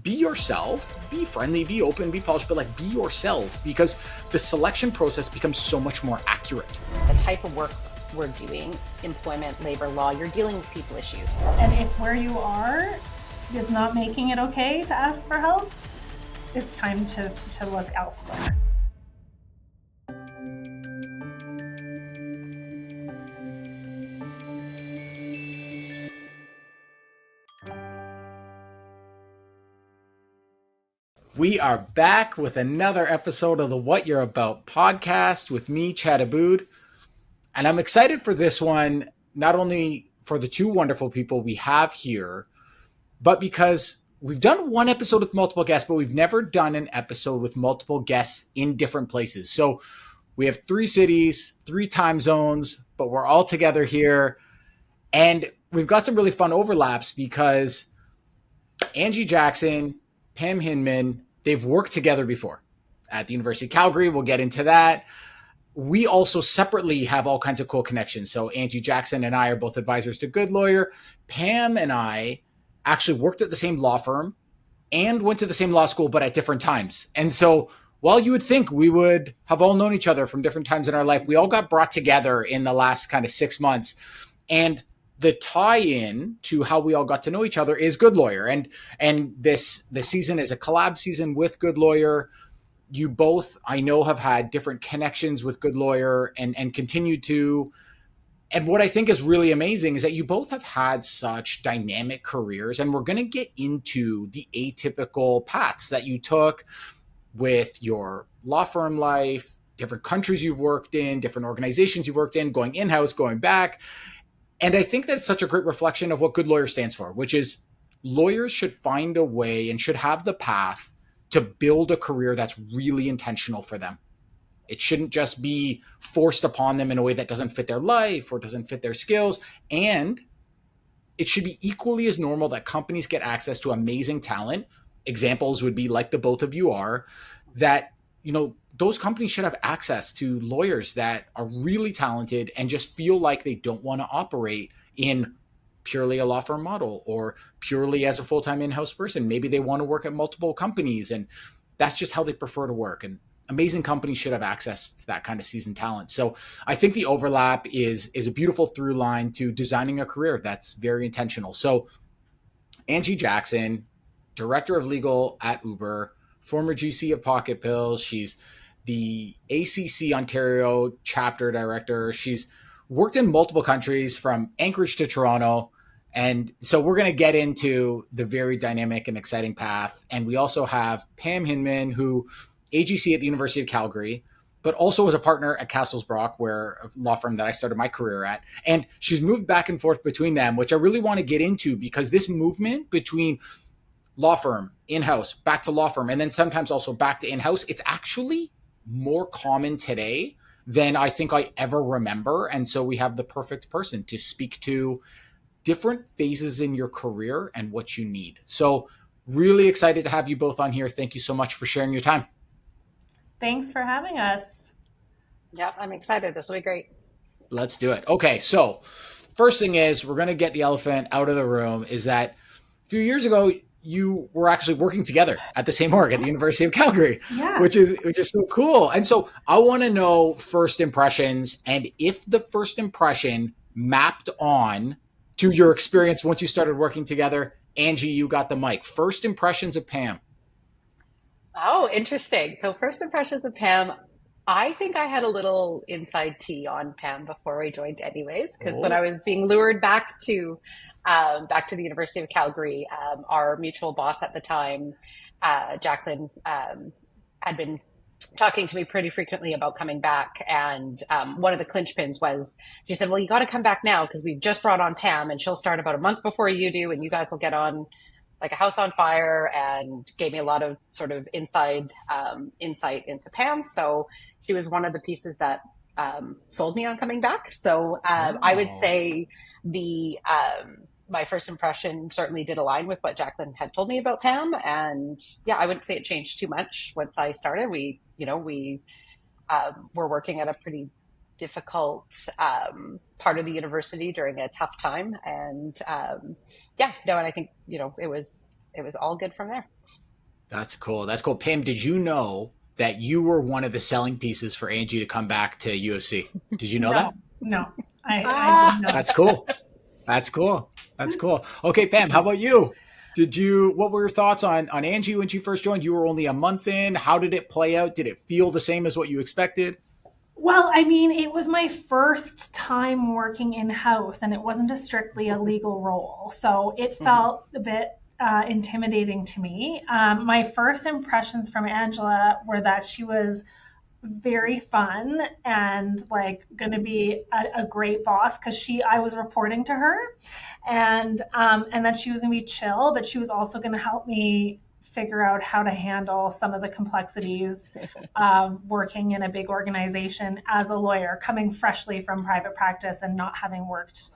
be yourself, be friendly, be open, be polished, but like be yourself, because the selection process becomes so much more accurate. The type of work we're doing, employment, labor law, you're dealing with people issues. And if where you are is not making it okay to ask for help, it's time to look elsewhere. We are back with another episode of the What You're About podcast with me, Chad Abood. And I'm excited for this one, not only for the two wonderful people we have here, but because we've done one episode with multiple guests, but we've never done an episode with multiple guests in different places. So we have 3 cities, 3 time zones, but we're all together here. And we've got some really fun overlaps because Angie Jackson, Pam Hinman, they've worked together before at the University of Calgary. We'll get into that. We also separately have all kinds of cool connections. So Angie Jackson and I are both advisors to Goodlawyer. Pam and I actually worked at the same law firm and went to the same law school, but at different times. And so while you would think we would have all known each other from different times in our life, we all got brought together in the last kind of 6 months. And the tie-in to how we all got to know each other is Goodlawyer. And this season is a collab season with Goodlawyer. You both, I know, have had different connections with Goodlawyer and continue to. And what I think is really amazing is that you both have had such dynamic careers, and we're going to get into the atypical paths that you took with your law firm life, different countries you've worked in, different organizations you've worked in, going in-house, going back. And I think that's such a great reflection of what Goodlawyer stands for, which is lawyers should find a way and should have the path to build a career that's really intentional for them. It shouldn't just be forced upon them in a way that doesn't fit their life or doesn't fit their skills. And it should be equally as normal that companies get access to amazing talent. Examples would be like the both of you are, that, you know, those companies should have access to lawyers that are really talented and just feel like they don't want to operate in purely a law firm model or purely as a full-time in-house person. Maybe they want to work at multiple companies and that's just how they prefer to work. And amazing companies should have access to that kind of seasoned talent. So I think the overlap is a beautiful through line to designing a career that's very intentional. So Angie Jackson, director of legal at Uber, former GC of Pocket Pills. She's the ACC Ontario chapter director. She's worked in multiple countries from Anchorage to Toronto. And so we're going to get into the very dynamic and exciting path. And we also have Pam Hinman, who AGC at the University of Calgary, but also was a partner at Castlesbrock, where a law firm that I started my career at. And she's moved back and forth between them, which I really want to get into because this movement between law firm, in-house, back to law firm, and then sometimes also back to in-house, it's actually more common today than I think I ever remember. And so we have the perfect person to speak to different phases in your career and what you need. So really excited to have you both on here. Thank you so much for sharing your time. Thanks for having us. Yeah, I'm excited. This will be great. Let's do it. Okay, so first thing is we're going to get the elephant out of the room is that a few years ago, you were actually working together at the same org at the University of Calgary, Yeah. which is so cool. And so I want to know first impressions, and if the first impression mapped on to your experience once you started working together. Angie, you got the mic. First impressions of Pam. Oh, interesting. So first impressions of Pam, I think I had a little inside tea on Pam before we joined anyways, because when I was being lured back to the University of Calgary, our mutual boss at the time, Jacqueline, had been talking to me pretty frequently about coming back. And one of the clinch pins was, she said, well, you got to come back now because we've just brought on Pam and she'll start about a month before you do. And you guys will get on like a house on fire, and gave me a lot of sort of insight into Pam. So she was one of the pieces that sold me on coming back. So I would say my first impression certainly did align with what Jacqueline had told me about Pam. And yeah, I wouldn't say it changed too much once I started. We were working at a pretty difficult part of the university during a tough time. And and I think, it it was all good from there. That's cool. That's cool. Pam, did you know that you were one of the selling pieces for Angie to come back to UFC? Did you know No, that? no, I didn't know. That's cool. That's cool. That's cool. Okay, Pam, how about you? What were your thoughts on Angie when she first joined? You were only a month in. How did it play out? Did it feel the same as what you expected? Well, I mean, it was my first time working in-house, and it wasn't a strictly a legal role. So it felt a bit intimidating to me. My first impressions from Angela were that she was very fun and like going to be a great boss because I was reporting to her, and that she was going to be chill, but she was also going to help me figure out how to handle some of the complexities of working in a big organization as a lawyer, coming freshly from private practice and not having worked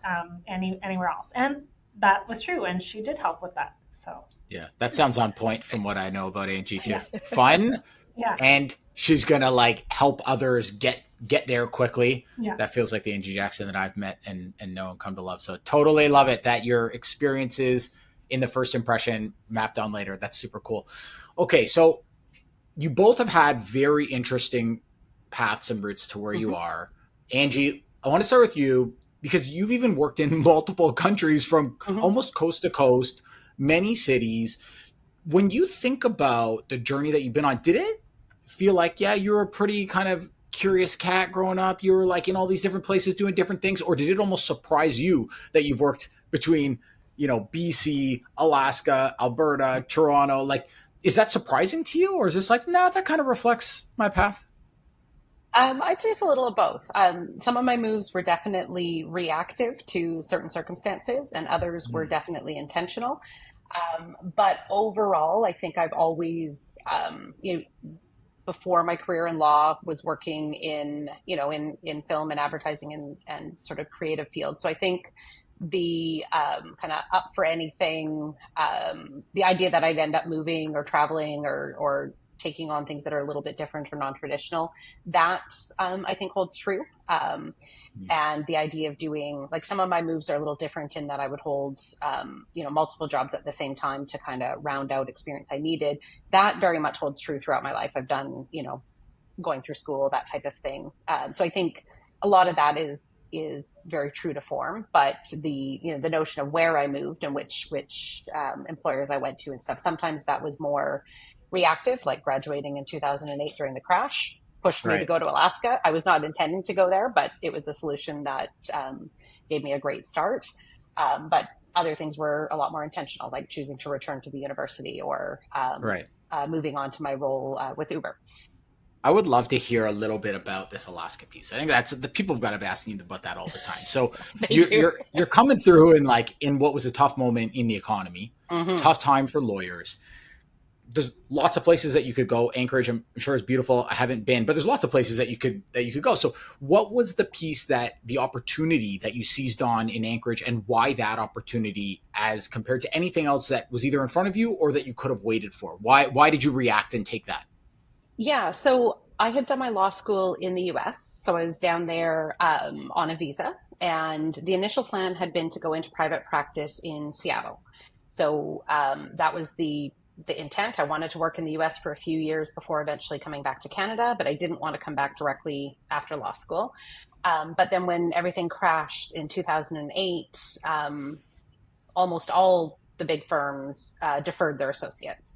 anywhere else. And that was true, and she did help with that. So yeah, that sounds on point from what I know about Angie too. Yeah. Fun, yeah, and she's gonna like help others get there quickly. yeah. That feels like the Angie Jackson that I've met and know and come to love. So totally love it that your experiences in the first impression mapped on later. That's super cool. Okay, so you both have had very interesting paths and routes to where you are. Angie, I want to start with you because you've even worked in multiple countries from almost coast to coast, many cities. When you think about the journey that you've been on, did it feel like, yeah, you were a pretty kind of curious cat growing up? You were like in all these different places doing different things, or did it almost surprise you that you've worked between, BC, Alaska, Alberta, Toronto? Like, is that surprising to you, or is this like, no, that kind of reflects my path? I'd say it's a little of both. Some of my moves were definitely reactive to certain circumstances, and others were definitely intentional. But overall, I think I've always, before my career in law, was working in film and advertising and sort of creative fields. So I think the kind of up for anything, the idea that I'd end up moving or traveling or taking on things that are a little bit different or non-traditional, that I think holds true. And the idea of doing, like, some of my moves are a little different in that I would hold, multiple jobs at the same time to kind of round out experience I needed. That very much holds true throughout my life. I've done, going through school, that type of thing. So I think a lot of that is very true to form, but the notion of where I moved and which employers I went to and stuff, sometimes that was more reactive, like graduating in 2008 during the crash pushed me to go to Alaska. I was not intending to go there, but it was a solution that gave me a great start. But other things were a lot more intentional, like choosing to return to the university or moving on to my role with Uber. I would love to hear a little bit about this Alaska piece. I think that's the people have got to be asking you about that all the time. So you're coming through in what was a tough moment in the economy, tough time for lawyers. There's lots of places that you could go. Anchorage, I'm sure, is beautiful. I haven't been, but there's lots of places that you could go. So what was the piece the opportunity that you seized on in Anchorage, and why that opportunity as compared to anything else that was either in front of you or that you could have waited for? Why did you react and take that? Yeah, so I had done my law school in the US. So I was down there on a visa. And the initial plan had been to go into private practice in Seattle. So that was the intent. I wanted to work in the US for a few years before eventually coming back to Canada, but I didn't want to come back directly after law school. But then when everything crashed in 2008, almost all the big firms deferred their associates.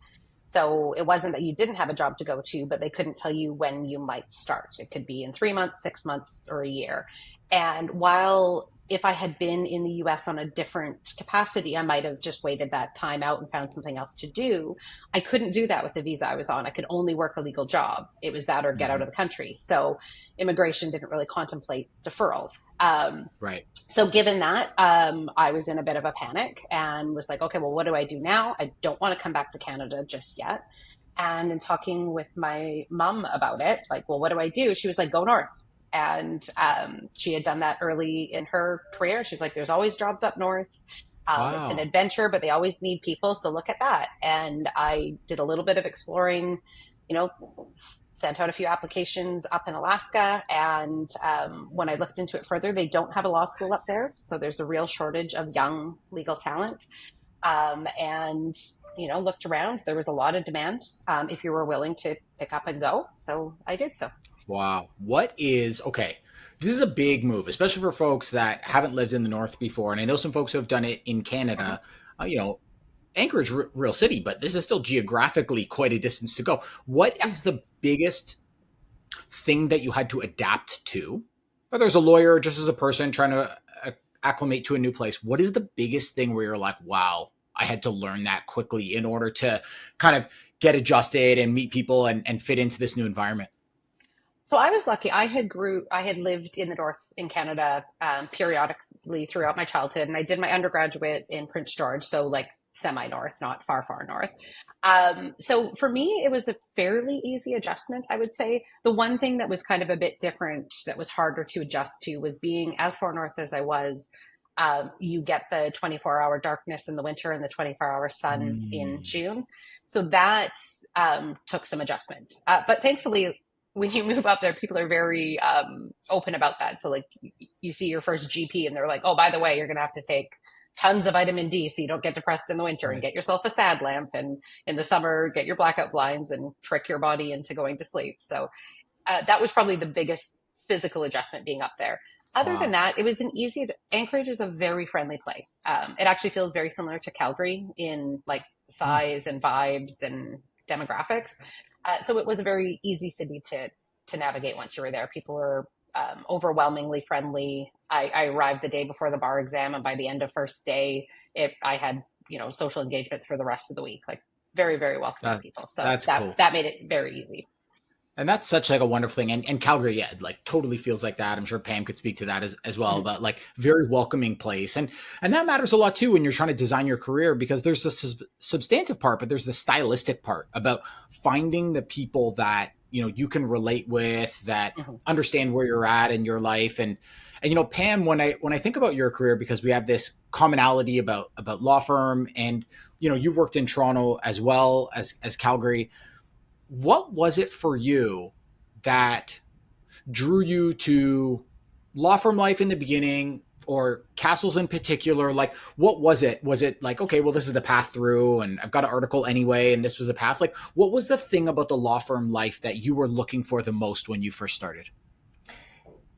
So it wasn't that you didn't have a job to go to, but they couldn't tell you when you might start. It could be in 3 months, 6 months, or a year. And while if I had been in the US on a different capacity, I might have just waited that time out and found something else to do. I couldn't do that with the visa I was on. I could only work a legal job. It was that or get out of the country. So immigration didn't really contemplate deferrals. So given that, I was in a bit of a panic and was like, okay, well, what do I do now? I don't want to come back to Canada just yet. And in talking with my mom about it, like, well, what do I do? She was like, go north. And she had done that early in her career. She's like, there's always jobs up north. It's an adventure, but they always need people. So look at that. And I did a little bit of exploring, sent out a few applications up in Alaska. And when I looked into it further, they don't have a law school up there. So there's a real shortage of young legal talent. And looked around. There was a lot of demand if you were willing to pick up and go. So I did so. Wow. Okay, this is a big move, especially for folks that haven't lived in the North before. And I know some folks who have done it in Canada. Anchorage, real city, but this is still geographically quite a distance to go. What Yeah. is the biggest thing that you had to adapt to? Whether as a lawyer or just as a person trying to acclimate to a new place, what is the biggest thing where you're like, wow, I had to learn that quickly in order to kind of get adjusted and meet people and fit into this new environment? So I was lucky. I had lived in the North in Canada periodically throughout my childhood, and I did my undergraduate in Prince George, so like semi-north, not far, far north. So for me, it was a fairly easy adjustment, I would say. The one thing that was kind of a bit different, that was harder to adjust to, was being as far north as I was. You get the 24-hour darkness in the winter and the 24-hour sun in Mm. June. So that took some adjustment. But thankfully, when you move up there, people are very open about that. So like you see your first GP and they're like, oh, by the way, you're going to have to take tons of vitamin D so you don't get depressed in the winter, and Right. get yourself a sad lamp, and in the summer, get your blackout blinds and trick your body into going to sleep. So that was probably the biggest physical adjustment being up there. Other than Wow. that, it was Anchorage is a very friendly place. It actually feels very similar to Calgary in like Mm. size and vibes and demographics. So it was a very easy city to navigate once you were there. People were overwhelmingly friendly. I arrived the day before the bar exam, and by the end of first day, I had social engagements for the rest of the week. Like very, very welcoming That, people. So that's that cool. that made it very easy. And that's such like a wonderful thing. And Calgary, yeah, like totally feels like that. I'm sure Pam could speak to that as well, Mhm. but like very welcoming place. And that matters a lot too when you're trying to design your career, because there's the substantive part, but there's the stylistic part about finding the people that, you can relate with, that Mhm. understand where you're at in your life. And Pam, when I think about your career, because we have this commonality about law firm, and you've worked in Toronto as well as Calgary. What was it for you that drew you to law firm life in the beginning, or castles in particular? Like, what was it? Was it like, okay, well, this is the path through, and I've got an article anyway, and this was a path? Like, what was the thing about the law firm life that you were looking for the most when you first started?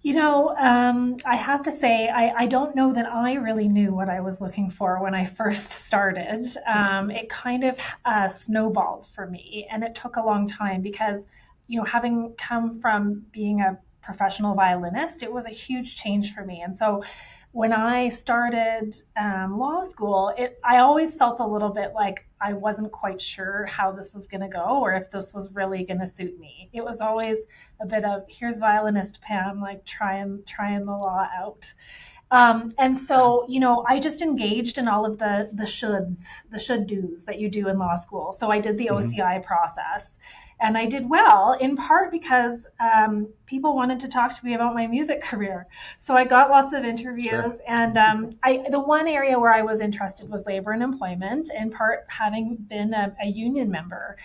I have to say, I don't know that I really knew what I was looking for when I first started. It kind of snowballed for me, and it took a long time because, having come from being a professional violinist, it was a huge change for me. And so when I started law school, I always felt a little bit like I wasn't quite sure how this was going to go, or if this was really going to suit me. It was always a bit of, here's violinist Pam, like trying the law out. And so, I just engaged in all of the should do's that you do in law school. So I did the Mhm. OCI process, and I did well, in part because people wanted to talk to me about my music career. So I got lots of Sure. interviews, and the one area where I was interested was labor and employment, in part having been a union member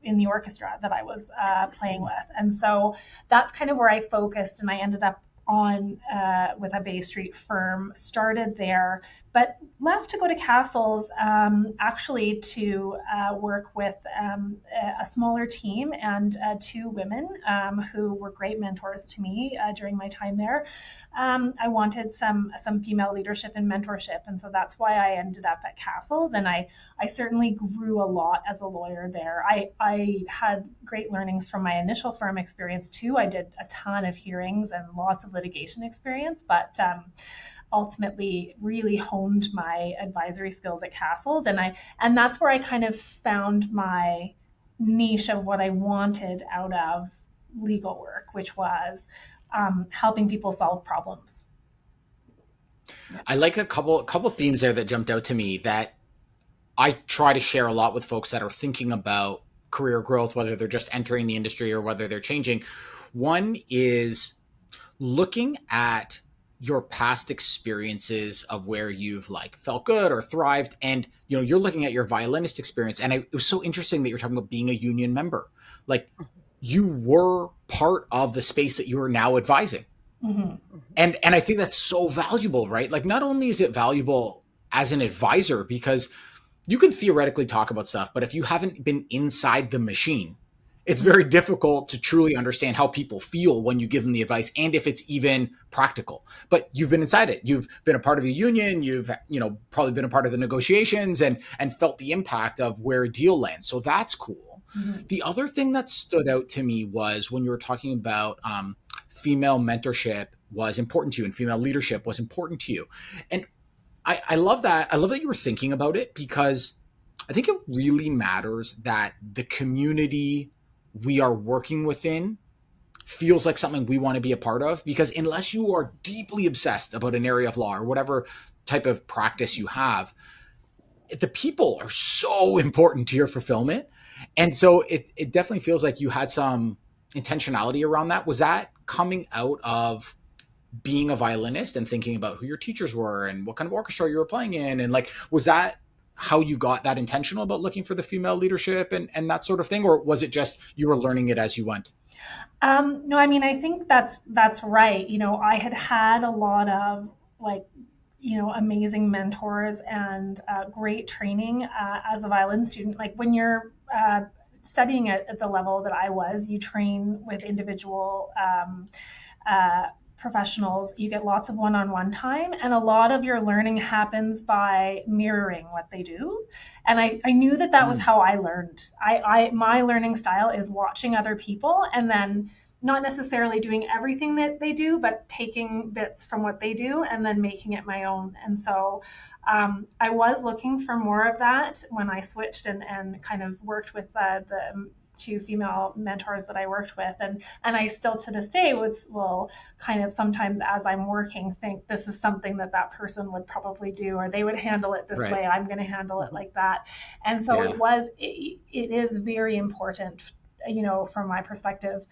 in the orchestra that I was playing with. And so that's kind of where I focused, and I ended up on with a Bay Street firm, started there, but left to go to Castles, actually to work with a smaller team and two women who were great mentors to me during my time there. I wanted some female leadership and mentorship, and so that's why I ended up at Castles. And I certainly grew a lot as a lawyer there. I had great learnings from my initial firm experience too. I did a ton of hearings and lots of litigation experience, but ultimately really honed my advisory skills at Castles. And that's where I kind of found my niche of what I wanted out of legal work, which was helping people solve problems. I like a couple themes there that jumped out to me that I try to share a lot with folks that are thinking about career growth, whether they're just entering the industry or whether they're changing. One is looking at your past experiences of where you've like felt good or thrived, and you're looking at your violinist experience, and it was so interesting that you're talking about being a union member. Like, you were part of the space that you are now advising. Mm-hmm. And I think that's so valuable, right? Like, not only is it valuable as an advisor, because you can theoretically talk about stuff, but if you haven't been inside the machine, it's very difficult to truly understand how people feel when you give them the advice and if it's even practical. But you've been inside it. You've been a part of a union. You've, probably been a part of the negotiations and felt the impact of where a deal lands. So that's cool. Mm-hmm. The other thing that stood out to me was when you were talking about female mentorship was important to you and female leadership was important to you. And I love that. I love that you were thinking about it because I think it really matters that the community we are working within feels like something we want to be a part of, because unless you are deeply obsessed about an area of law or whatever type of practice you have, the people are so important to your fulfillment. And so it definitely feels like you had some intentionality around that. Was that coming out of being a violinist and thinking about who your teachers were and what kind of orchestra you were playing in? And like, was that how you got that intentional about looking for the female leadership and that sort of thing? Or was it just you were learning it as you went? No, I mean, I think that's right. I had a lot of like, amazing mentors and great training as a violin student. Like when you're studying at the level that I was, you train with individual professionals, you get lots of one-on-one time, and a lot of your learning happens by mirroring what they do. And I knew that was how I learned. My learning style is watching other people and then not necessarily doing everything that they do, but taking bits from what they do and then making it my own. And so I was looking for more of that when I switched and kind of worked with the two female mentors that I worked with. And I still to this day will kind of sometimes as I'm working think this is something that person would probably do, or they would handle it this way. I'm going to handle it like that. And so it is very important, from my perspective,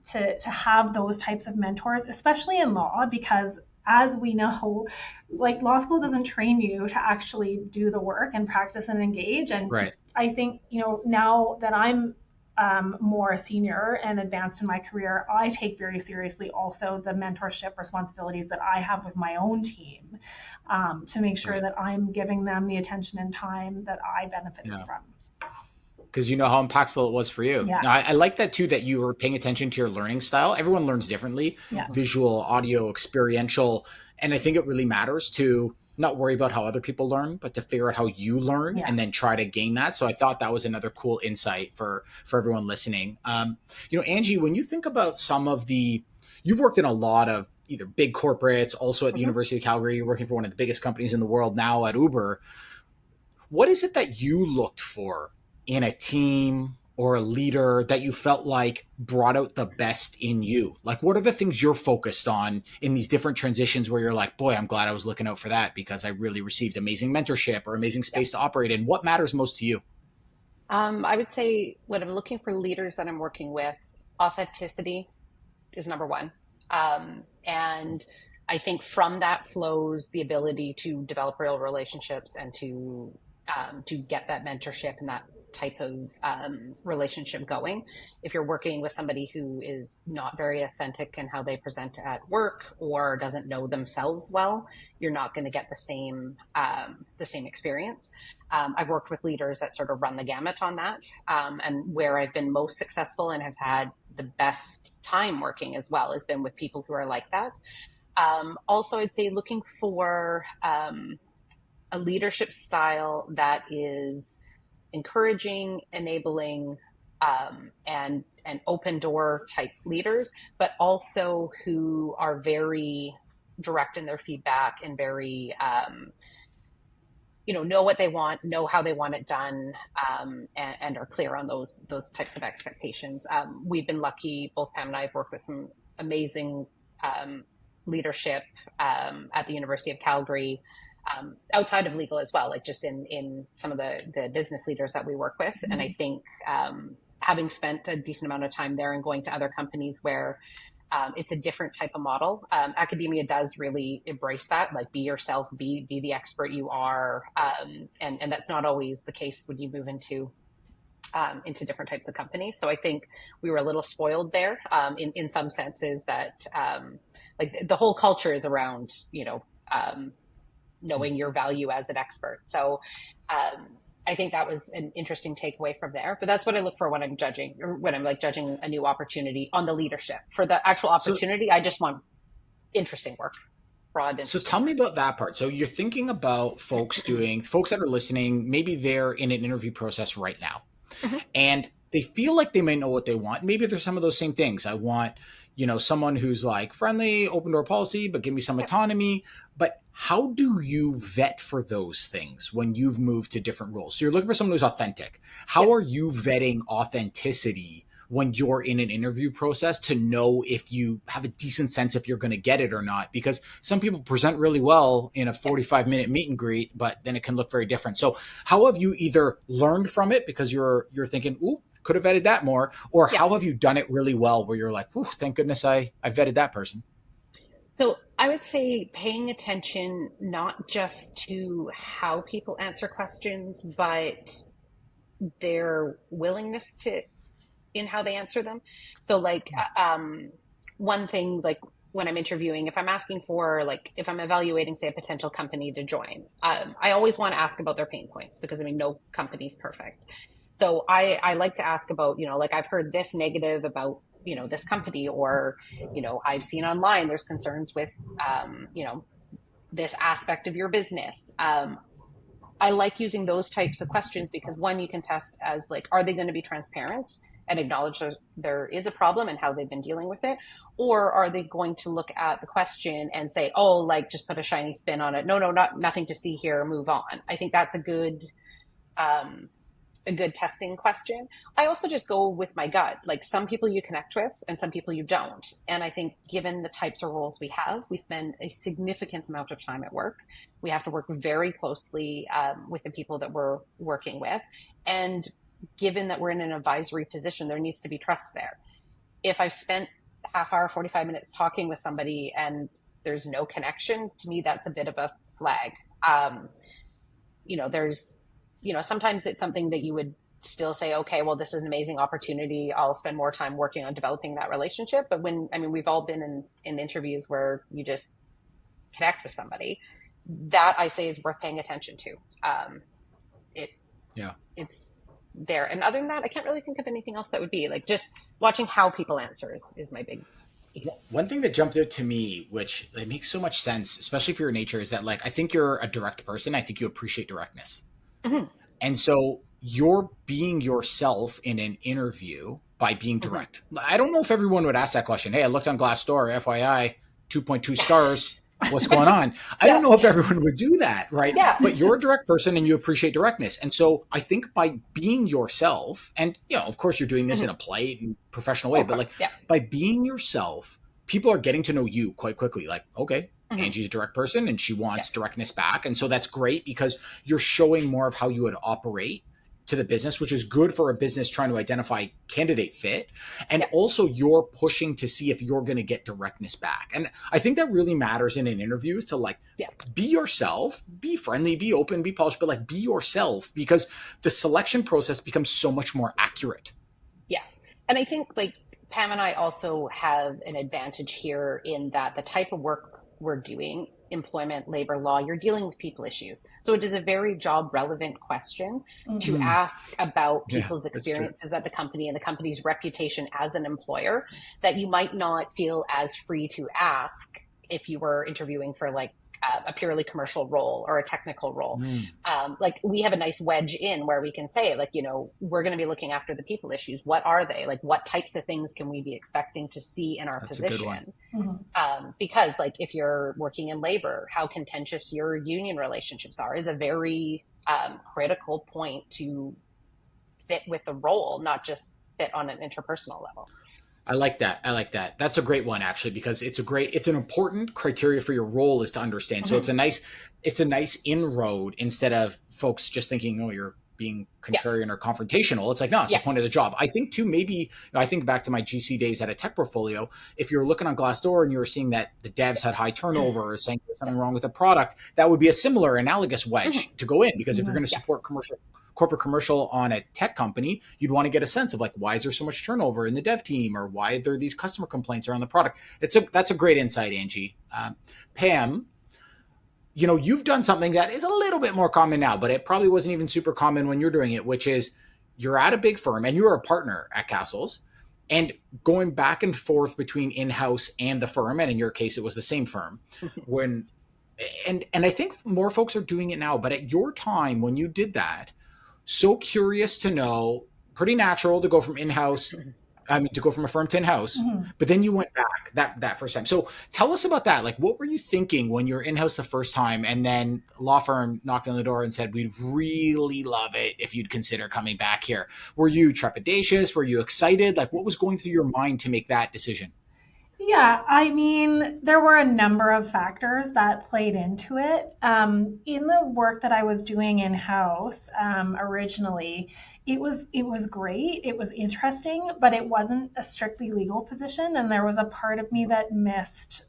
to have those types of mentors, especially in law, because as we know, like law school doesn't train you to actually do the work and practice and engage. And I think, now that I'm more senior and advanced in my career, I take very seriously also the mentorship responsibilities that I have with my own team, to make sure that I'm giving them the attention and time that I benefited from. Because you know how impactful it was for you. Yeah. Now, I like that too, that you were paying attention to your learning style. Everyone learns differently, visual, audio, experiential. And I think it really matters to not worry about how other people learn, but to figure out how you learn and then try to gain that. So I thought that was another cool insight for everyone listening. Angie, when you think about you've worked in a lot of either big corporates, also at the University of Calgary, you're working for one of the biggest companies in the world now at Uber. What is it that you looked for in a team or a leader that you felt like brought out the best in you? Like, what are the things you're focused on in these different transitions where you're like, boy, I'm glad I was looking out for that because I really received amazing mentorship or amazing space to operate in? What matters most to you? I would say when I'm looking for leaders that I'm working with, authenticity is number one. And I think from that flows the ability to develop real relationships and to get that mentorship and that type of relationship going. If you're working with somebody who is not very authentic in how they present at work or doesn't know themselves well, you're not going to get the same experience. I've worked with leaders that sort of run the gamut on that, and where I've been most successful and have had the best time working as well has been with people who are like that. Also, I'd say looking for a leadership style that is encouraging, enabling, and open door type leaders, but also who are very direct in their feedback and very, know what they want, know how they want it done, and are clear on those types of expectations. We've been lucky, both Pam and I have worked with some amazing leadership at the University of Calgary, outside of legal as well, like just in some of the business leaders that we work with. Mm-hmm. And I think having spent a decent amount of time there and going to other companies where it's a different type of model, academia does really embrace that, like be yourself, be the expert you are. And that's not always the case when you move into different types of companies. So I think we were a little spoiled there in some senses that like the whole culture is around, knowing your value as an expert. So I I think that was an interesting takeaway from there. But that's what I look for when I'm judging, or when I'm like judging a new opportunity on the leadership. For the actual opportunity, I just want interesting work, broad, So interesting tell me work. about that part. So you're thinking about folks that are listening, maybe they're in an interview process right now Mhm. and they feel like they may know what they want. Maybe there's some of those same things. I want, someone who's like friendly, open door policy, but give me some Yep. autonomy. But how do you vet for those things when you've moved to different roles? So you're looking for someone who's authentic. How Yep. are you vetting authenticity when you're in an interview process to know if you have a decent sense if you're going to get it or not? Because some people present really well in a Yep. 45-minute meet and greet, but then it can look very different. So how have you either learned from it because you're thinking, ooh, could have vetted that more, or Yep. how have you done it really well where you're like, ooh, thank goodness I vetted that person? So I would say paying attention not just to how people answer questions, but their willingness to in how they answer them. So like one thing, like when I'm interviewing, if I'm asking for, like, if I'm evaluating, say, a potential company to join, I always want to ask about their pain points, because I mean, no company's perfect. So I like to ask about, like, I've heard this negative about, this company, or, I've seen online there's concerns with, this aspect of your business. I like using those types of questions because, one, you can test as, like, are they going to be transparent and acknowledge there is a problem and how they've been dealing with it? Or are they going to look at the question and say, oh, like, just put a shiny spin on it. No, nothing to see here. Move on. I think that's um, a good testing question. I also just go with my gut. Like, some people you connect with and some people you don't. And I think given the types of roles we have, we spend a significant amount of time at work. We have to work very closely with the people that we're working with. And given that we're in an advisory position, there needs to be trust there. If I've spent half hour, 45 minutes talking with somebody and there's no connection, to me, that's a bit of a flag. There's, sometimes it's something that you would still say, okay, well, this is an amazing opportunity. I'll spend more time working on developing that relationship. But we've all been in interviews where you just connect with somebody. That, I say, is worth paying attention to. It Yeah. it's there. And other than that, I can't really think of anything else that would be like, just watching how people answer is my big piece. One thing that jumped out to me, which it makes so much sense, especially for your nature, is that, like, I think you're a direct person. I think you appreciate directness. Mm-hmm. And so you're being yourself in an interview by being Mm-hmm. direct. I don't know if everyone would ask that question. Hey, I looked on Glassdoor, FYI, 2.2 stars. What's going on? I Yeah. don't know if everyone would do that, right? Yeah. But you're a direct person and you appreciate directness. And so I think by being yourself, and, of course you're doing this Mm-hmm. in a polite and professional Oh, way, of but, course. like, Yeah. by being yourself, people are getting to know you quite quickly. Like, okay, Mm-hmm. Angie's a direct person and she Yeah. wants directness back. And so that's great because you're showing more of how you would operate to the business, which is good for a business trying to identify candidate fit. And Yeah. also you're pushing to see if you're going to get directness back. And I think that really matters in an interview, is to, like, Yeah. be yourself, be friendly, be open, be polished, but, like, be yourself, because the selection process becomes so much more accurate. Yeah. And I think, like, Pam and I also have an advantage here in that the type of work we're doing, employment, labor law, you're dealing with people issues. So it is a very job relevant question to Mm. ask about Yeah, people's that's true. experiences at the company and the company's reputation as an employer, that you might not feel as free to ask if you were interviewing for, like, a purely commercial role or a technical role. Mm. Like, we have a nice wedge in where we can say, like, we're going to be looking after the people issues. What are they? Like, what types of things can we be expecting to see in our That's a good one. position? Mhm. Because, like, if you're working in labor, how contentious your union relationships are is a very critical point to fit with the role, not just fit on an interpersonal level. I like that. That's a great one, actually, because it's an important criteria for your role is to understand. So Mm-hmm. it's a nice inroad instead of folks just thinking, oh, you're being Yeah. contrarian or confrontational. It's like, no, it's Yeah. the point of the job. I think too, maybe, I think back to my GC days at a tech portfolio. If you're looking on Glassdoor and you're seeing that the devs had high turnover or saying there's something wrong with the product, that would be a similar analogous wedge to go in, because if you're going to Yeah. support corporate commercial on a tech company, you'd want to get a sense of, like, why is there so much turnover in the dev team, or why are there these customer complaints around the product? That's a great insight, Angie. Pam, you've done something that is a little bit more common now, but it probably wasn't even super common when you're doing it, which is you're at a big firm and you're a partner at Castles and going back and forth between in-house and the firm. And in your case, it was the same firm when, and I think more folks are doing it now, but at your time when you did that, so curious to know, pretty natural to go from in-house, to go from a firm to in-house, but then you went back that first time. So tell us about that. Like, what were you thinking when you were in-house the first time, and then law firm knocked on the door and said, "We'd really love it if you'd consider coming back here"? Were you trepidatious? Were you excited? Like, what was going through your mind to make that decision? Yeah, I mean, there were a number of factors that played into it. In the work that I was doing in house originally, it was great. It was interesting, but it wasn't a strictly legal position, and there was a part of me that missed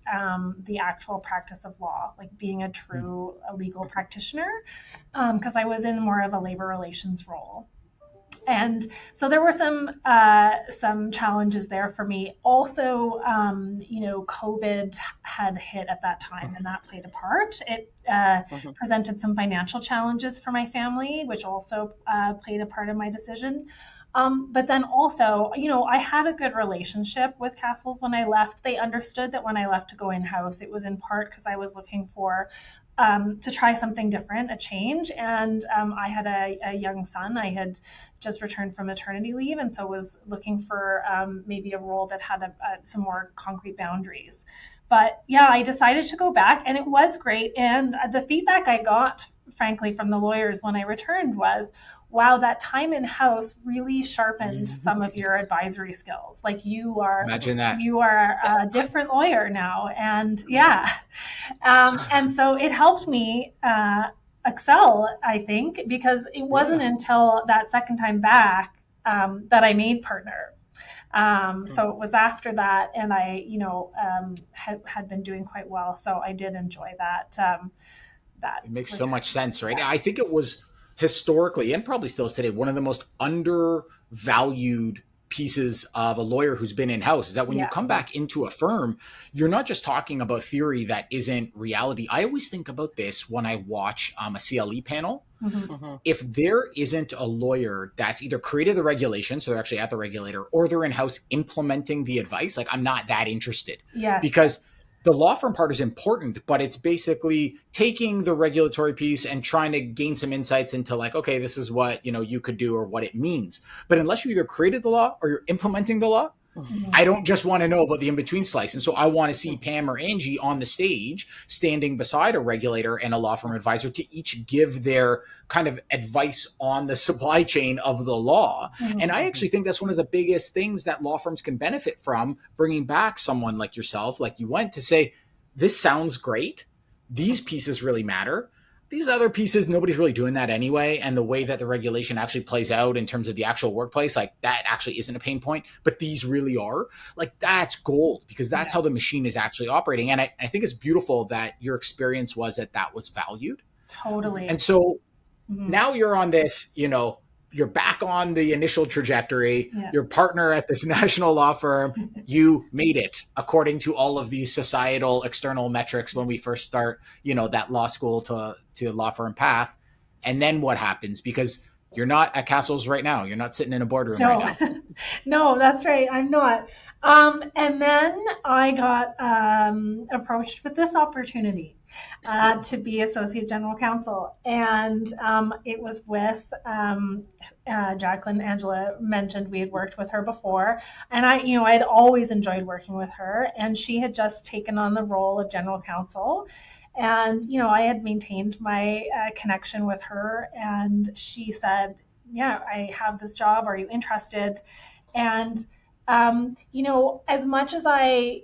the actual practice of law, like being a true legal practitioner, because I was in more of a labor relations role. And so there were some challenges there for me. Also, COVID had hit at that time, and that played a part. It presented some financial challenges for my family, which also played a part in my decision. But then also, I had a good relationship with Castles when I left. They understood that when I left to go in house, it was in part because I was looking for to try something different, a change. And I had a young son. I had just returned from maternity leave, and so was looking for maybe a role that had some more concrete boundaries. But yeah, I decided to go back, and it was great. And the feedback I got, frankly, from the lawyers when I returned was, wow, that time in house really sharpened some of your advisory skills. Like Imagine that. you are a different lawyer now. And yeah. And so it helped me excel, I think, because it wasn't until that second time back that I made partner. So it was after that, and I, had been doing quite well. So I did enjoy that. It makes so much sense, right? I think it was historically, and probably still is today, one of the most undervalued pieces of a lawyer who's been in house is that when you come back into a firm, you're not just talking about theory that isn't reality. I always think about this when I watch a CLE panel. If there isn't a lawyer that's either created the regulation, so they're actually at the regulator, or they're in house implementing the advice, like, I'm not that interested. Because the law firm part is important, but it's basically taking the regulatory piece and trying to gain some insights into, like, okay, this is what, you could do or what it means. But unless you either created the law or you're implementing the law, I don't just want to know about the in-between slice. And so I want to see Pam or Angie on the stage standing beside a regulator and a law firm advisor to each give their kind of advice on the supply chain of the law. And I actually think that's one of the biggest things that law firms can benefit from, bringing back someone like yourself, like you went, to say, this sounds great. These pieces really matter. These other pieces, nobody's really doing that anyway. And the way that the regulation actually plays out in terms of the actual workplace, like, that actually isn't a pain point, but these really are. Like, that's gold, because that's how the machine is actually operating. And I think it's beautiful that your experience was that was valued. Totally. And so now you're on this, you're back on the initial trajectory. Your partner at this national law firm, you made it according to all of these societal external metrics when we first start, that law school to law firm path. And then what happens? Because you're not at Castles right now. You're not sitting in a boardroom right now. No, that's right. I'm not. And then I got approached with this opportunity to be Associate General Counsel. And it was with Jacqueline. Angela mentioned we had worked with her before. And I had always enjoyed working with her. And she had just taken on the role of General Counsel. And, I had maintained my connection with her. And she said, yeah, I have this job. Are you interested? And as much as I,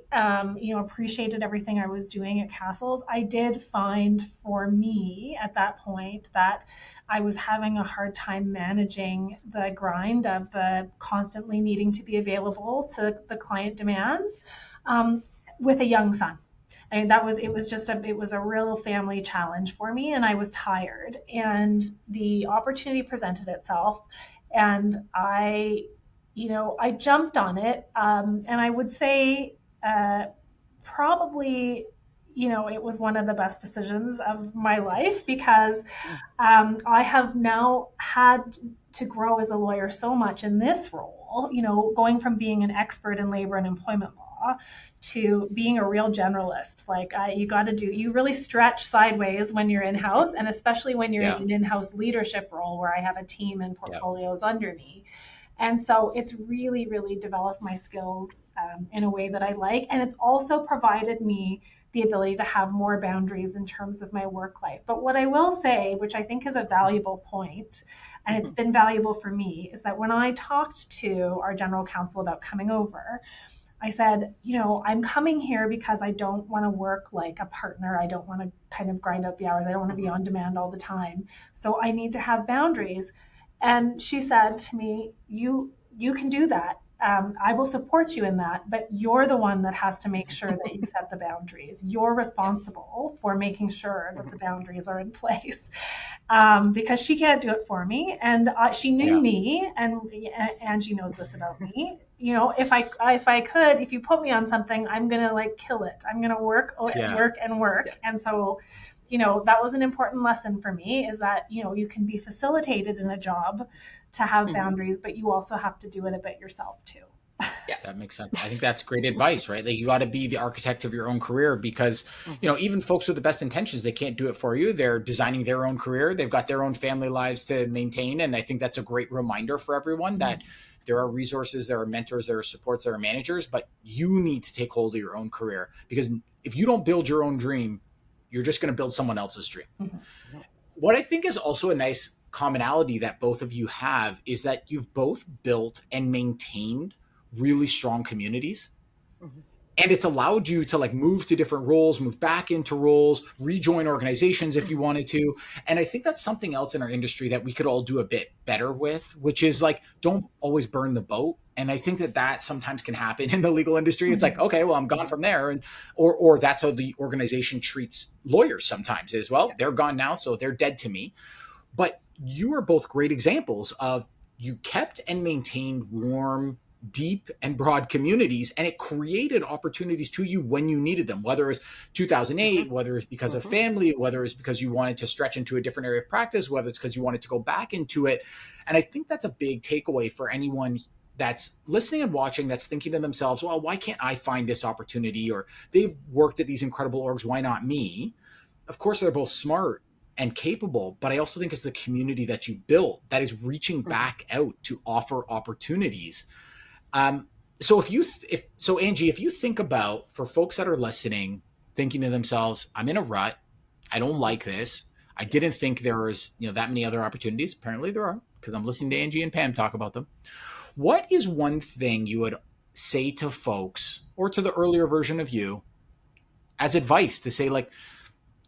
appreciated everything I was doing at Castles, I did find for me at that point that I was having a hard time managing the grind of the constantly needing to be available to the client demands with a young son. I mean, it was a real family challenge for me, and I was tired, and the opportunity presented itself, and I jumped on it. And I would say probably, it was one of the best decisions of my life because I have now had to grow as a lawyer so much in this role, going from being an expert in labor and employment law to being a real generalist. Like you really stretch sideways when you're in-house, and especially when you're in an in-house leadership role where I have a team and portfolios under me. And so it's really, really developed my skills in a way that I like. And it's also provided me the ability to have more boundaries in terms of my work life. But what I will say, which I think is a valuable point, and it's been valuable for me, is that when I talked to our general counsel about coming over, I said, I'm coming here because I don't want to work like a partner. I don't want to kind of grind out the hours. I don't want to be on demand all the time. So I need to have boundaries. And she said to me, you can do that. I will support you in that, but you're the one that has to make sure that you set the boundaries. You're responsible for making sure that the boundaries are in place, because she can't do it for me. And she knew me, and Angie knows this about me. If you put me on something, I'm gonna kill it. I'm gonna work. And so, that was an important lesson for me, is that, you can be facilitated in a job to have boundaries, but you also have to do it a bit yourself too. Yeah, that makes sense. I think that's great advice, right? Like, you got to be the architect of your own career, because, even folks with the best intentions, they can't do it for you. They're designing their own career. They've got their own family lives to maintain. And I think that's a great reminder for everyone that there are resources, there are mentors, there are supports, there are managers, but you need to take hold of your own career, because if you don't build your own dream, you're just going to build someone else's dream. What I think is also a nice commonality that both of you have is that you've both built and maintained really strong communities. And it's allowed you to move to different roles, move back into roles, rejoin organizations if you wanted to. And I think that's something else in our industry that we could all do a bit better with, which is don't always burn the boat. And I think that sometimes can happen in the legal industry. It's okay, well, I'm gone from there. And or that's how the organization treats lawyers sometimes as well. They're gone now, so they're dead to me. But you are both great examples of, you kept and maintained warm, deep and broad communities, and it created opportunities to you when you needed them, whether it's 2008, whether it's because of family, whether it's because you wanted to stretch into a different area of practice, whether it's because you wanted to go back into it. And I think that's a big takeaway for anyone that's listening and watching, that's thinking to themselves, well, why can't I find this opportunity? Or they've worked at these incredible orgs, why not me? Of course, they're both smart and capable, but I also think it's the community that you built that is reaching back out to offer opportunities. So Angie, if you think about, for folks that are listening, thinking to themselves, I'm in a rut, I don't like this, I didn't think there was, that many other opportunities. Apparently there are, because I'm listening to Angie and Pam talk about them. What is one thing you would say to folks, or to the earlier version of you, as advice to say,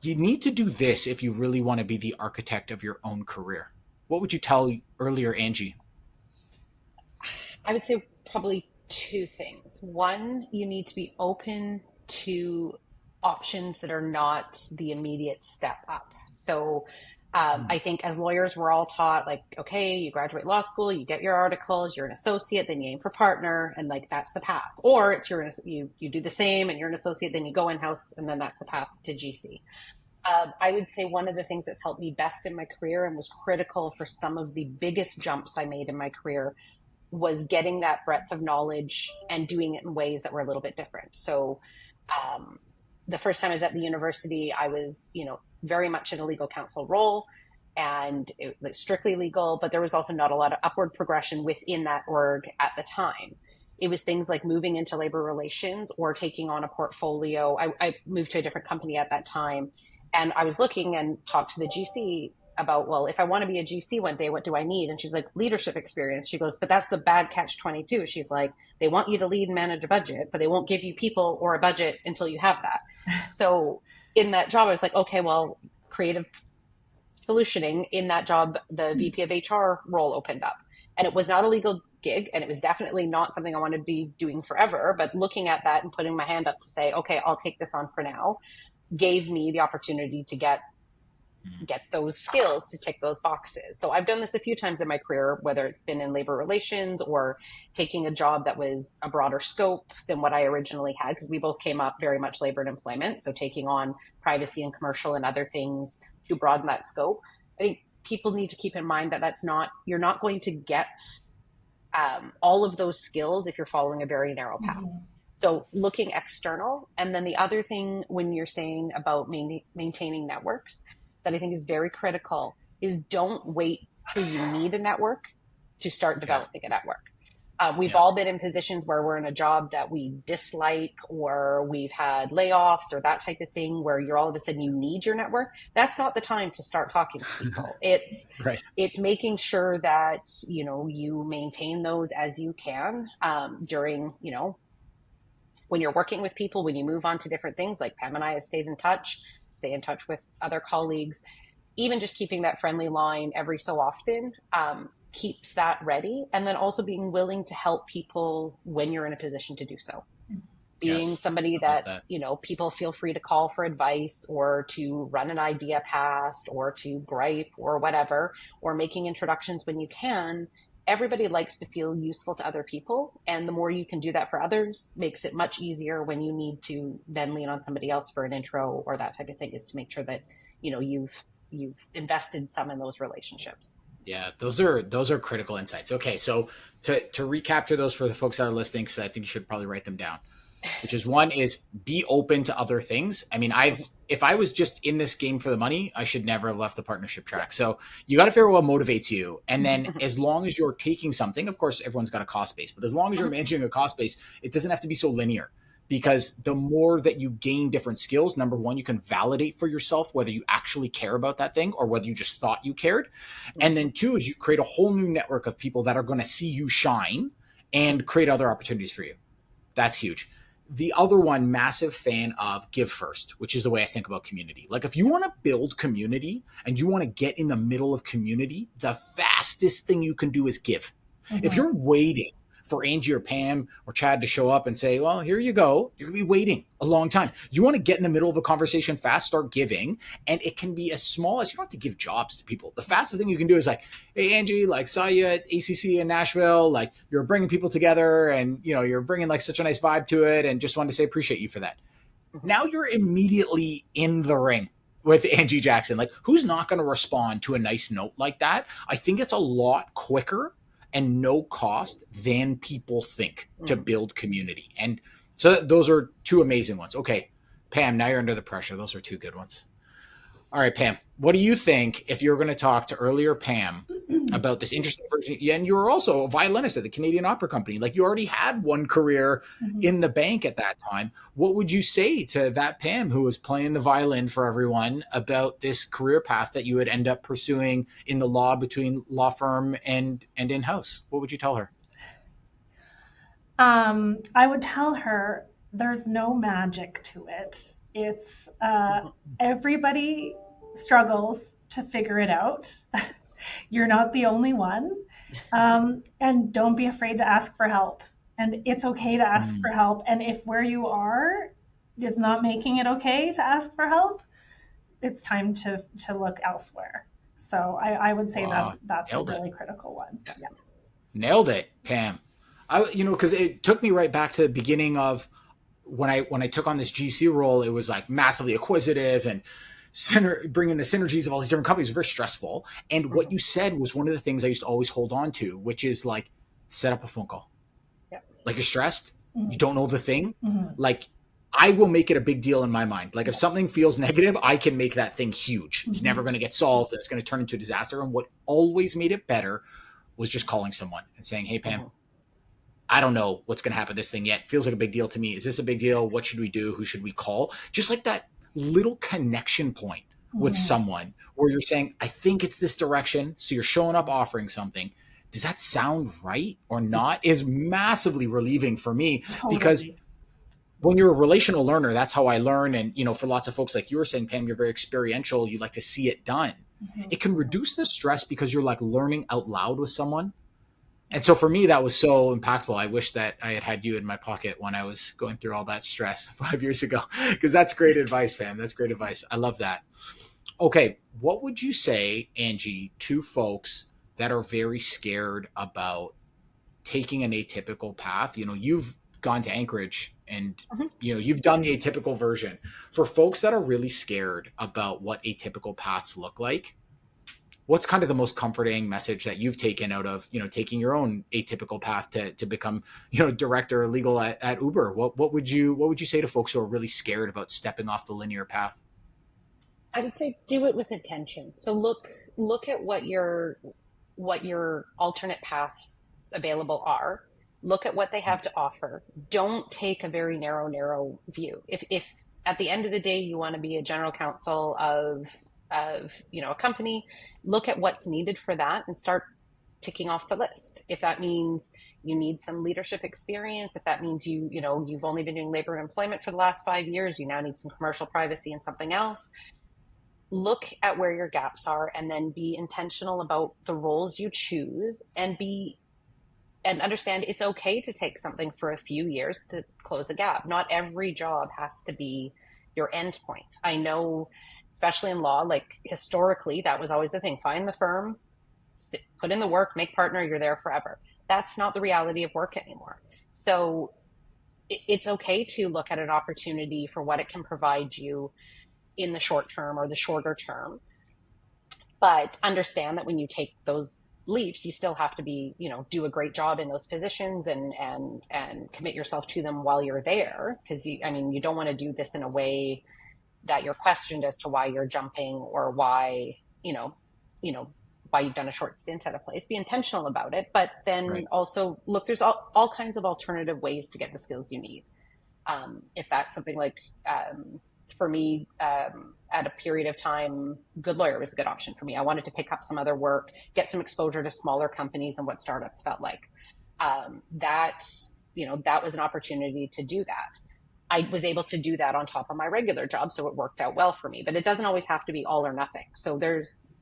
you need to do this if you really want to be the architect of your own career? What would you tell earlier Angie? I would say probably two things. One, you need to be open to options that are not the immediate step up. So I think as lawyers, we're all taught okay, you graduate law school, you get your articles, you're an associate, then you aim for partner, and that's the path. Or it's you do the same and you're an associate, then you go in-house, and then that's the path to GC. I would say one of the things that's helped me best in my career and was critical for some of the biggest jumps I made in my career was getting that breadth of knowledge and doing it in ways that were a little bit different. So the first time I was at the university, I was, very much in a legal counsel role, and it was strictly legal, but there was also not a lot of upward progression within that org at the time. It was things like moving into labor relations or taking on a portfolio. I moved to a different company at that time, and I was looking and talked to the GC about, well, if I want to be a GC one day, what do I need? And she's like, leadership experience. She goes, but that's the bad catch-22. She's like, they want you to lead and manage a budget, but they won't give you people or a budget until you have that. So in that job, I was like, okay, well, creative solutioning. In that job, the VP of HR role opened up, and it was not a legal gig, and it was definitely not something I wanted to be doing forever. But looking at that and putting my hand up to say, okay, I'll take this on for now, gave me the opportunity to get get those skills to tick those boxes. So I've done this a few times in my career, whether it's been in labor relations or taking a job that was a broader scope than what I originally had, because we both came up very much labor and employment. So taking on privacy and commercial and other things to broaden that scope. I think people need to keep in mind that you're not going to get all of those skills if you're following a very narrow path. Mm-hmm. So looking external. And then the other thing when you're saying about maintaining networks that I think is very critical is don't wait till you need a network to start developing a network. We've all been in positions where we're in a job that we dislike, or we've had layoffs or that type of thing where you're all of a sudden you need your network. That's not the time to start talking to people. It's making sure that, you maintain those as you can during, when you're working with people, when you move on to different things. Like Pam and I have stay in touch with other colleagues. Even just keeping that friendly line every so often keeps that ready. And then also being willing to help people when you're in a position to do so. Being somebody that, people feel free to call for advice or to run an idea past or to gripe or whatever, or making introductions when you can. Everybody likes to feel useful to other people. And the more you can do that for others makes it much easier when you need to then lean on somebody else for an intro or that type of thing, is to make sure that, you've invested some in those relationships. Yeah, those are critical insights. Okay, so to recapture those for the folks that are listening, because I think you should probably write them down, which is one is be open to other things. I mean, if I was just in this game for the money, I should never have left the partnership track. So you got to figure out what motivates you. And then as long as you're taking something, of course, everyone's got a cost base, but as long as you're managing a cost base, it doesn't have to be so linear. Because the more that you gain different skills, number one, you can validate for yourself whether you actually care about that thing or whether you just thought you cared. And then two is you create a whole new network of people that are going to see you shine and create other opportunities for you. That's huge. The other one, massive fan of give first, which is the way I think about community. Like if you want to build community and you want to get in the middle of community, the fastest thing you can do is give. Mm-hmm. If you're waiting for Angie or Pam or Chad to show up and say, well, here you go, you're gonna be waiting a long time. You want to get in the middle of a conversation fast, start giving. And it can be as small as, you don't have to give jobs to people. The fastest thing you can do is like, hey, Angie, saw you at ACC in Nashville. You're bringing people together and, you're bringing such a nice vibe to it. And just wanted to say, appreciate you for that. Now you're immediately in the ring with Angie Jackson. Who's not going to respond to a nice note like that? I think it's a lot quicker and no cost than people think to build community. And so those are two amazing ones. Okay, Pam, now you're under the pressure. Those are two good ones. All right, Pam, what do you think if you're going to talk to earlier Pam about this interesting version? And you were also a violinist at the Canadian Opera Company. You already had one career in the bank at that time. What would you say to that Pam who was playing the violin for everyone about this career path that you would end up pursuing in the law between law firm and in-house? What would you tell her? I would tell her there's no magic to it. It's everybody struggles to figure it out. You're not the only one. And don't be afraid to ask for help. And it's okay to ask for help. And if where you are is not making it okay to ask for help, it's time to look elsewhere. So I would say that's a really critical one. Yeah. Nailed it, Pam. Because it took me right back to the beginning of when I took on this GC role. It was massively acquisitive and bringing the synergies of all these different companies was very stressful. And what you said was one of the things I used to always hold on to, which is set up a phone call. Yeah. You're stressed, you don't know the thing. I will make it a big deal in my mind. If something feels negative, I can make that thing huge. It's never going to get solved. It's going to turn into a disaster. And what always made it better was just calling someone and saying, hey, Pam, I don't know what's going to happen to this thing yet. Feels like a big deal to me. Is this a big deal? What should we do? Who should we call? Just that little connection point with someone where you're saying, I think it's this direction. So you're showing up offering something. Does that sound right or not? Is massively relieving for me. Totally. Because when you're a relational learner, that's how I learn. And, for lots of folks, like you were saying, Pam, you're very experiential. You like to see it done. It can reduce the stress because you're learning out loud with someone. And so for me, that was so impactful. I wish that I had you in my pocket when I was going through all that stress 5 years ago, because that's great advice, Pam. That's great advice. I love that. Okay, what would you say, Angie, to folks that are very scared about taking an atypical path? You know, you've gone to Anchorage and Mhm. you know, you've done the atypical version. For folks that are really scared about what atypical paths look like, what's kind of the most comforting message that you've taken out of, you know, taking your own atypical path to become, you know, director of legal at Uber? What would you say to folks who are really scared about stepping off the linear path? I would say do it with intention. So look at what your alternate paths available are. Look at what they have to offer. Don't take a very narrow view. If at the end of the day you want to be a general counsel of a company, look at what's needed for that and start ticking off the list. If that means you need some leadership experience, if that means you've only been doing labor and employment for the last 5 years, you now need some commercial privacy and something else. Look at where your gaps are and then be intentional about the roles you choose, and understand it's okay to take something for a few years to close a gap. Not every job has to be your end point. I know, especially in law, like historically, that was always the thing. Find the firm, put in the work, make partner, you're there forever. That's not the reality of work anymore. So it's okay to look at an opportunity for what it can provide you in the short term or the shorter term, but understand that when you take those leaps, you still have to do a great job in those positions and commit yourself to them while you're there. Because you don't want to do this in a way that you're questioned as to why you're jumping or why, why you've done a short stint at a place. Be intentional about it, but then Right. also look, there's all kinds of alternative ways to get the skills you need. If that's something like, for me, at a period of time, Goodlawyer was a good option for me. I wanted to pick up some other work, get some exposure to smaller companies and what startups felt like. That was an opportunity to do that. I was able to do that on top of my regular job, so it worked out well for me. But it doesn't always have to be all or nothing. So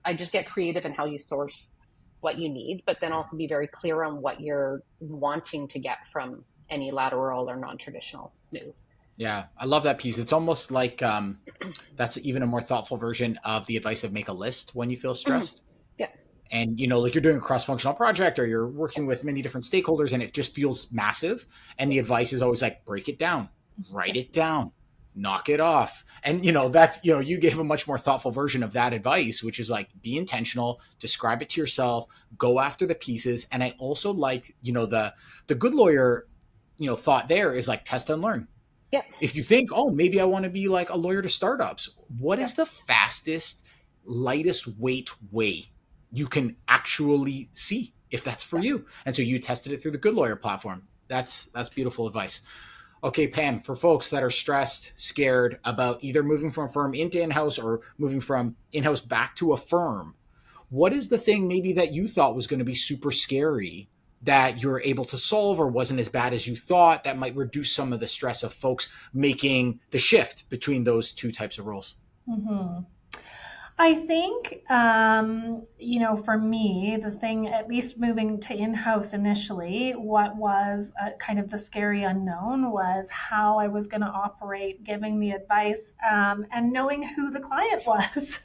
I just get creative in how you source what you need, but then also be very clear on what you're wanting to get from any lateral or non-traditional move. Yeah, I love that piece. It's almost like that's even a more thoughtful version of the advice of make a list when you feel Mm-hmm. stressed. Yeah. And, you know, like you're doing a cross functional project or you're working with many different stakeholders and it just feels massive. And the advice is always like, break it down, write Yeah. it down, knock it off. And, you know, that's, you know, you gave a much more thoughtful version of that advice, which is like, be intentional, describe it to yourself, go after the pieces. And I also like, you know, the good lawyer, you know, thought there is like test and learn. Yeah. If you think, oh, maybe I want to be like a lawyer to startups, what Yeah. is the fastest, lightest weight way you can actually see if that's for Yeah. you? And so you tested it through the Good Lawyer platform. That's beautiful advice. Okay, Pam, for folks that are stressed, scared about either moving from a firm into in-house or moving from in-house back to a firm, what is the thing maybe that you thought was going to be super scary that you're able to solve or wasn't as bad as you thought that might reduce some of the stress of folks making the shift between those two types of roles? Mm-hmm. I think, for me, the thing, at least moving to in-house initially, what was kind of the scary unknown was how I was going to operate, giving the advice, and knowing who the client was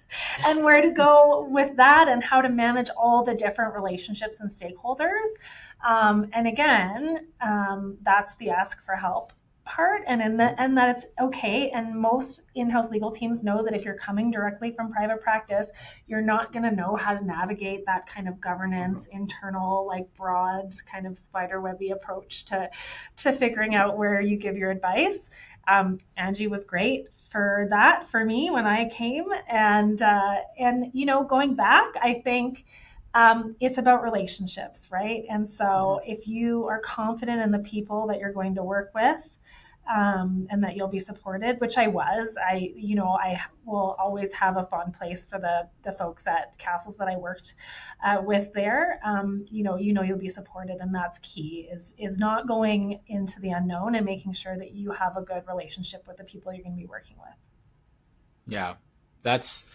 and where to go with that and how to manage all the different relationships and stakeholders. And again, that's the ask for help part, and that it's okay. And most in-house legal teams know that if you're coming directly from private practice, you're not going to know how to navigate that kind of governance, internal, like broad kind of spiderwebby approach to figuring out where you give your advice. Angie was great for that for me when I came, and going back, I think it's about relationships, right? And so if you are confident in the people that you're going to work with, and that you'll be supported, which I was. I will always have a fond place for the folks at Castles that I worked with there. You'll be supported, and that's key. Is not going into the unknown and making sure that you have a good relationship with the people you're going to be working with. Yeah, that's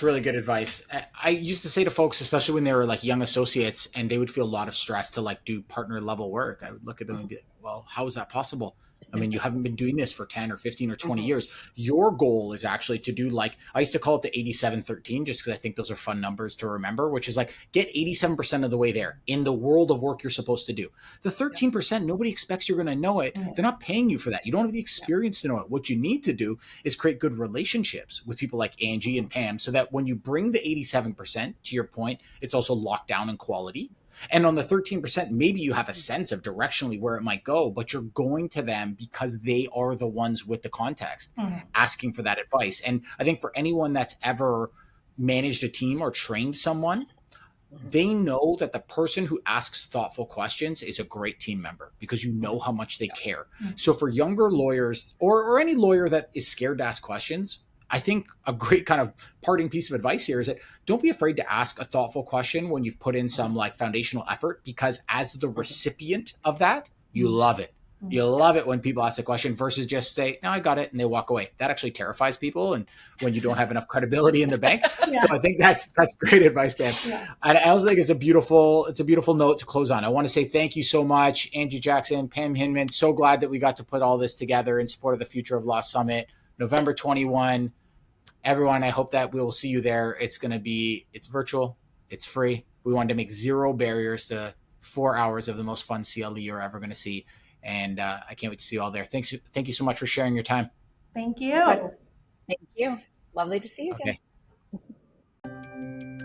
really good advice. I used to say to folks, especially when they were like young associates and they would feel a lot of stress to like do partner level work, I would look at them and be like, well, how is that possible? I mean, you haven't been doing this for 10 or 15 or 20 years. Your goal is actually to do, like, I used to call it the 87-13, just because I think those are fun numbers to remember, which is like, get 87% of the way there in the world of work you're supposed to do. The 13%, nobody expects you're going to know it. They're not paying you for that. You don't have the experience to know it. What you need to do is create good relationships with people like Angie and Pam, so that when you bring the 87%, to your point, it's also locked down in quality. And on the 13%, maybe you have a sense of directionally where it might go, but you're going to them because they are the ones with the context asking for that advice. And I think for anyone that's ever managed a team or trained someone, they know that the person who asks thoughtful questions is a great team member, because you know how much they care. So for younger lawyers, or any lawyer that is scared to ask questions, I think a great kind of parting piece of advice here is that don't be afraid to ask a thoughtful question when you've put in some like foundational effort, because as the recipient of that, you love it. You love it when people ask a question versus just say, no, I got it, and they walk away. That actually terrifies people, and when you don't have enough credibility in the bank. So I think that's great advice, Pam. And I also think it's a beautiful note to close on. I want to say thank you so much, Angie Jackson, Pam Hinman. So glad that we got to put all this together in support of the Future of Law Summit, November 21. Everyone, I hope that we will see you there. It's virtual, it's free. We wanted to make zero barriers to 4 hours of the most fun CLE you're ever going to see. And I can't wait to see you all there. Thank you so much for sharing your time. Thank you. Thank you. Lovely to see you again. Okay.